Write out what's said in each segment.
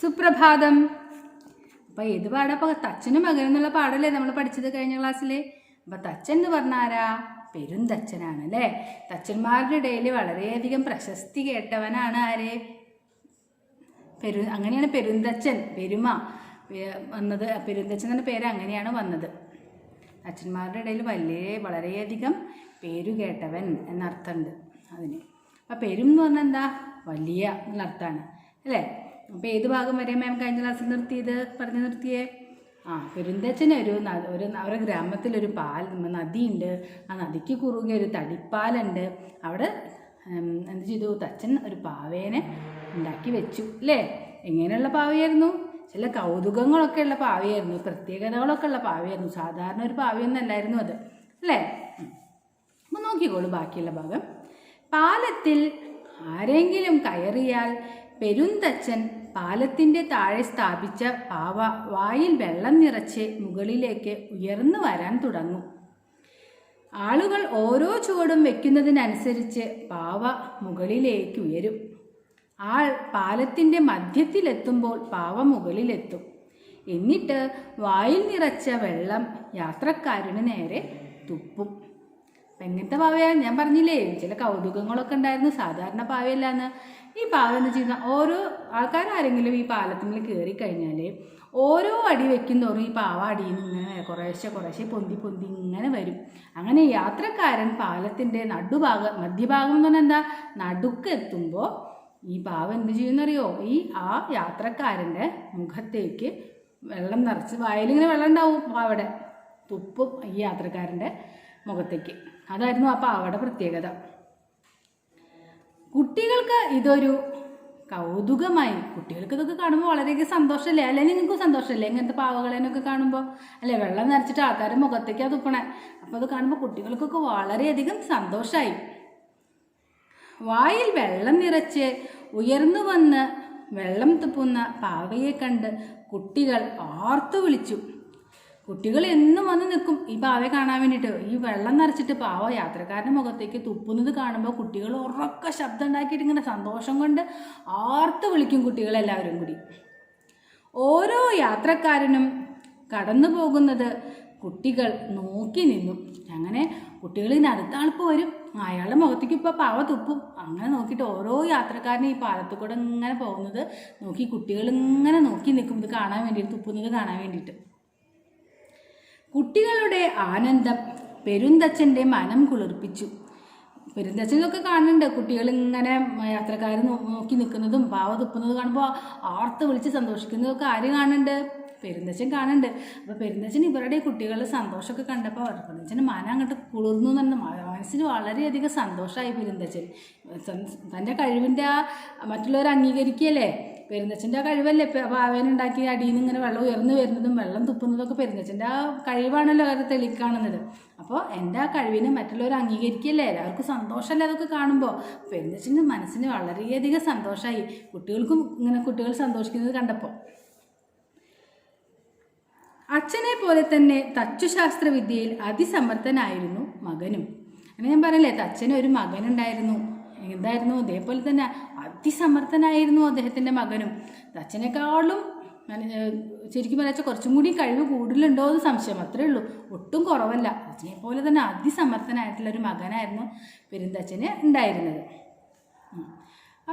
സുപ്രഭാതം. അപ്പം ഏത് പാടാ? അപ്പോൾ തച്ചനും മകനും എന്നുള്ള പാടല്ലേ നമ്മൾ പഠിച്ചത് കഴിഞ്ഞ ക്ലാസ്സിൽ. അപ്പം തച്ചൻ എന്ന് പറഞ്ഞാൽ ആരാ? പെരുന്തച്ചനാണ് അല്ലേ. തച്ചന്മാരുടെ ഇടയിൽ വളരെയധികം പ്രശസ്തി കേട്ടവനാണ് ആര്? അങ്ങനെയാണ് പെരുന്തച്ചൻ, പെരുമ വന്നത്. പെരുന്തച്ചൻ എന്ന പേര് അങ്ങനെയാണ് വന്നത്. തച്ചന്മാരുടെ ഇടയിൽ വളരെയധികം പേരുകേട്ടവൻ എന്നർത്ഥമുണ്ട് അതിന്. അപ്പം പെരും എന്ന് പറഞ്ഞാൽ എന്താ? വലിയ എന്നുള്ള അർത്ഥമാണ് അല്ലേ. അപ്പോൾ ഏത് ഭാഗം വരെ മാം കഴിഞ്ഞ ക്ലാസ്സിൽ പറഞ്ഞു നിർത്തിയേ? പെരുന്തച്ചന് അവരുടെ ഗ്രാമത്തിലൊരു നദിയുണ്ട്. ആ നദിക്ക് കുറുകെ ഒരു തടിപ്പാലുണ്ട്. അവിടെ എന്ത് ചെയ്തു? തച്ചൻ ഒരു പാവേനെ ഉണ്ടാക്കി വെച്ചു അല്ലേ. എങ്ങനെയുള്ള പാവയായിരുന്നു? ചില കൗതുകങ്ങളൊക്കെ ഉള്ള പാവയായിരുന്നു, പ്രത്യേകതകളൊക്കെ ഉള്ള പാവയായിരുന്നു. സാധാരണ ഒരു പാവയൊന്നും അല്ലായിരുന്നു അത് അല്ലേ. അപ്പം നോക്കിക്കോളൂ ബാക്കിയുള്ള ഭാഗം. പാലത്തിൽ ആരെങ്കിലും കയറിയാൽ പെരുന്തച്ചൻ പാലത്തിൻ്റെ താഴെ സ്ഥാപിച്ച പാവ വായിൽ വെള്ളം നിറച്ച് മുകളിലേക്ക് ഉയർന്നു വരാൻ തുടങ്ങും. ആളുകൾ ഓരോ ചുവടും വെക്കുന്നതിനനുസരിച്ച് പാവ മുകളിലേക്ക് ഉയരും. ആൾ പാലത്തിൻ്റെ മധ്യത്തിലെത്തുമ്പോൾ പാവ മുകളിലെത്തും. എന്നിട്ട് വായിൽ നിറച്ച വെള്ളം യാത്രക്കാരന് നേരെ തുപ്പും. അപ്പം എങ്ങനത്തെ പാവയാണ്? ഞാൻ പറഞ്ഞില്ലേ ചില കൗതുകങ്ങളൊക്കെ ഉണ്ടായിരുന്നു, സാധാരണ പാവയല്ലാന്ന്. ഈ പാവ എന്ന് വെച്ചാൽ ഓരോ ആൾക്കാരെങ്കിലും ഈ പാലത്തിൽ കയറി കഴിഞ്ഞാൽ ഓരോ അടി വെക്കുന്നതോറും ഈ പാവ അടിയിൽ നിന്ന് ഇങ്ങനെ കുറേശ്ശെ പൊന്തി ഇങ്ങനെ വരും. അങ്ങനെ യാത്രക്കാരൻ പാലത്തിൻ്റെ മധ്യഭാഗം എന്ന് പറഞ്ഞാൽ എന്താ? നടുക്കെത്തുമ്പോൾ ഈ പാവ എന്ത് ചെയ്യുമെന്നറിയോ? ആ യാത്രക്കാരൻ്റെ മുഖത്തേക്ക് വെള്ളം നിറച്ച്, വായിലിങ്ങനെ വെള്ളം ഉണ്ടാവും, അവിടെ തുപ്പും ഈ യാത്രക്കാരൻ്റെ മുഖത്തേക്ക്. അതായിരുന്നു ആ പാവയുടെ പ്രത്യേകത. കുട്ടികൾക്ക് ഇതൊരു കൗതുകമായി. കുട്ടികൾക്ക് ഇതൊക്കെ കാണുമ്പോൾ വളരെയധികം സന്തോഷമല്ലേ? അല്ലെങ്കിൽ നിങ്ങൾക്ക് സന്തോഷമല്ലേ ഇങ്ങനത്തെ പാവകളെന്നൊക്കെ കാണുമ്പോൾ അല്ലേ? വെള്ളം നിറച്ചിട്ട് ആൾക്കാരുടെ മുഖത്തേക്ക് അത് തുപ്പണേ. അപ്പോൾ അത് കാണുമ്പോൾ കുട്ടികൾക്കൊക്കെ വളരെയധികം സന്തോഷമായി. വായിൽ വെള്ളം നിറച്ച് ഉയർന്നു വന്ന് വെള്ളം തുപ്പുന്ന പാവയെ കണ്ട് കുട്ടികൾ ആർത്തു വിളിച്ചു. കുട്ടികൾ എന്നും വന്ന് നിൽക്കും ഈ പാവയെ കാണാൻ വേണ്ടിയിട്ട്. ഈ വെള്ളം നിറച്ചിട്ട് പാവ യാത്രക്കാരൻ്റെ മുഖത്തേക്ക് തുപ്പുന്നത് കാണുമ്പോൾ കുട്ടികൾ ഉറക്ക ശബ്ദം ഉണ്ടാക്കിയിട്ട് ഇങ്ങനെ സന്തോഷം കൊണ്ട് ആർത്ത് വിളിക്കും കുട്ടികളെല്ലാവരും കൂടി. ഓരോ യാത്രക്കാരനും കടന്നു പോകുന്നത് കുട്ടികൾ നോക്കി നിന്നു. അങ്ങനെ കുട്ടികൾ ഇതിന് അടുത്ത ആളിപ്പോൾ വരും, അയാളുടെ മുഖത്തേക്ക് ഇപ്പോൾ പാവ തുപ്പും. അങ്ങനെ നോക്കിയിട്ട് ഓരോ യാത്രക്കാരനും ഈ പാലത്തിൽ കൂടെ ഇങ്ങനെ പോകുന്നത് നോക്കി കുട്ടികൾ ഇങ്ങനെ നോക്കി നിൽക്കും, ഇത് കാണാൻ വേണ്ടിയിട്ട്, തുപ്പുന്നത് കാണാൻ വേണ്ടിയിട്ട്. കുട്ടികളുടെ ആനന്ദം പെരുന്തച്ചൻ്റെ മനം കുളിർപ്പിച്ചു. പെരുന്തച്ചനൊക്കെ കാണുന്നുണ്ട് കുട്ടികൾ ഇങ്ങനെ യാത്രക്കാർ നോക്കി നിൽക്കുന്നതും പാവ തുപ്പുന്നത് കാണുമ്പോൾ ആർത്ത് വിളിച്ച് സന്തോഷിക്കുന്നതൊക്കെ ആര് കാണുന്നുണ്ട്? പെരുന്തച്ചൻ കാണുന്നുണ്ട്. അപ്പോൾ പെരുന്തച്ചൻ ഇവരുടെ കുട്ടികളുടെ സന്തോഷമൊക്കെ കണ്ടപ്പോൾ പെരുന്തച്ചന് മനം അങ്ങോട്ട് കുളിർന്നു എന്ന് പറഞ്ഞാൽ മനസ്സിന് വളരെയധികം സന്തോഷമായി. പെരുന്തച്ചൻ തൻ്റെ കഴിവിൻ്റെ മറ്റുള്ളവർ അംഗീകരിക്കുകയല്ലേ. പെരുന്തച്ചൻ്റെ ആ കഴിവല്ലേ പാവേനുണ്ടാക്കി അടിയിൽ നിന്ന് ഇങ്ങനെ വെള്ളം ഉയർന്നു വരുന്നതും വെള്ളം തുപ്പുന്നതൊക്കെ പെരുന്തച്ചൻ്റെ ആ കഴിവാണല്ലോ അത് തെളിയിക്കാണുന്നത്. അപ്പോൾ എൻ്റെ ആ കഴിവിനെ മറ്റുള്ളവർ അംഗീകരിക്കുകയല്ലേ, എല്ലാവർക്കും സന്തോഷമല്ലേ അതൊക്കെ കാണുമ്പോൾ. പെരുന്തച്ചൻ്റെ മനസ്സിന് വളരെയധികം സന്തോഷമായി കുട്ടികൾക്കും ഇങ്ങനെ കുട്ടികൾ സന്തോഷിക്കുന്നത് കണ്ടപ്പോൾ. അച്ഛനെ പോലെ തന്നെ തച്ചുശാസ്ത്രവിദ്യയിൽ അതിസമർത്ഥനായിരുന്നു മകനും. അങ്ങനെ ഞാൻ പറയല്ലേ, തച്ചന് ഒരു മകനുണ്ടായിരുന്നു. എന്തായിരുന്നു? അതേപോലെ തന്നെ അതിസമർത്ഥനായിരുന്നു അദ്ദേഹത്തിൻ്റെ മകനും. തച്ചനേക്കാളും ശരിക്കും പറയാച്ചാൽ കുറച്ചും കൂടി കഴിവ് കൂടുതലുണ്ടോ എന്ന് സംശയം, അത്രേ ഉള്ളൂ, ഒട്ടും കുറവല്ല. തച്ചനെ പോലെ തന്നെ അതിസമർത്ഥനായിട്ടുള്ളൊരു മകനായിരുന്നു പെരുന്തച്ചന് ഉണ്ടായിരുന്നത്.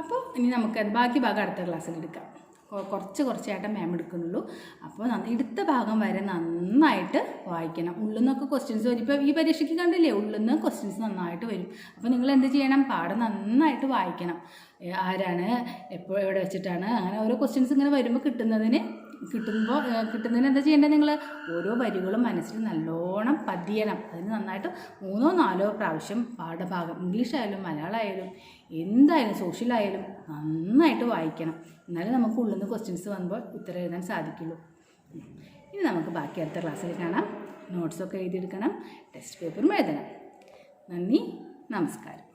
അപ്പോൾ ഇനി നമുക്കത് ബാക്കി ഭാഗം അടുത്ത ക്ലാസ്സിൽ എടുക്കാം. കുറച്ചായിട്ട് മാം എടുക്കുന്നുള്ളൂ. അപ്പോൾ എടുത്ത ഭാഗം വരെ നന്നായിട്ട് വായിക്കണം. ഉള്ളിൽ നിന്നൊക്കെ ക്വസ്റ്റ്യൻസ് വരും. ഇപ്പോൾ ഈ പരീക്ഷയ്ക്ക് കണ്ടില്ലേ, ഉള്ളിൽ നിന്ന് ക്വസ്റ്റ്യൻസ് നന്നായിട്ട് വരും. അപ്പോൾ നിങ്ങൾ എന്ത് ചെയ്യണം? പാഠം നന്നായിട്ട് വായിക്കണം. ആരാണ്, എവിടെ വെച്ചിട്ടാണ്, അങ്ങനെ ഓരോ ക്വസ്റ്റ്യൻസ് ഇങ്ങനെ വരുമ്പോൾ കിട്ടുന്നതിന് എന്താ ചെയ്യേണ്ടത്? നിങ്ങൾ ഓരോ വരികളും മനസ്സിൽ നല്ലോണം പതിയണം. അതിന് നന്നായിട്ട് 3-4 പ്രാവശ്യം പാഠഭാഗം, ഇംഗ്ലീഷായാലും മലയാളമായാലും എന്തായാലും സോഷ്യലായാലും നന്നായിട്ട് വായിക്കണം. എന്നാലും നമുക്ക് ഉള്ളിൽ നിന്ന് ക്വസ്റ്റ്യൻസ് വരുമ്പോൾ ഉത്തരം എഴുതാൻ സാധിക്കുള്ളൂ. ഇനി നമുക്ക് ബാക്കി അടുത്ത ക്ലാസ്സിൽ കാണാം. നോട്ട്സൊക്കെ എഴുതിയെടുക്കണം, ടെസ്റ്റ് പേപ്പറും എഴുതണം. നന്ദി, നമസ്കാരം.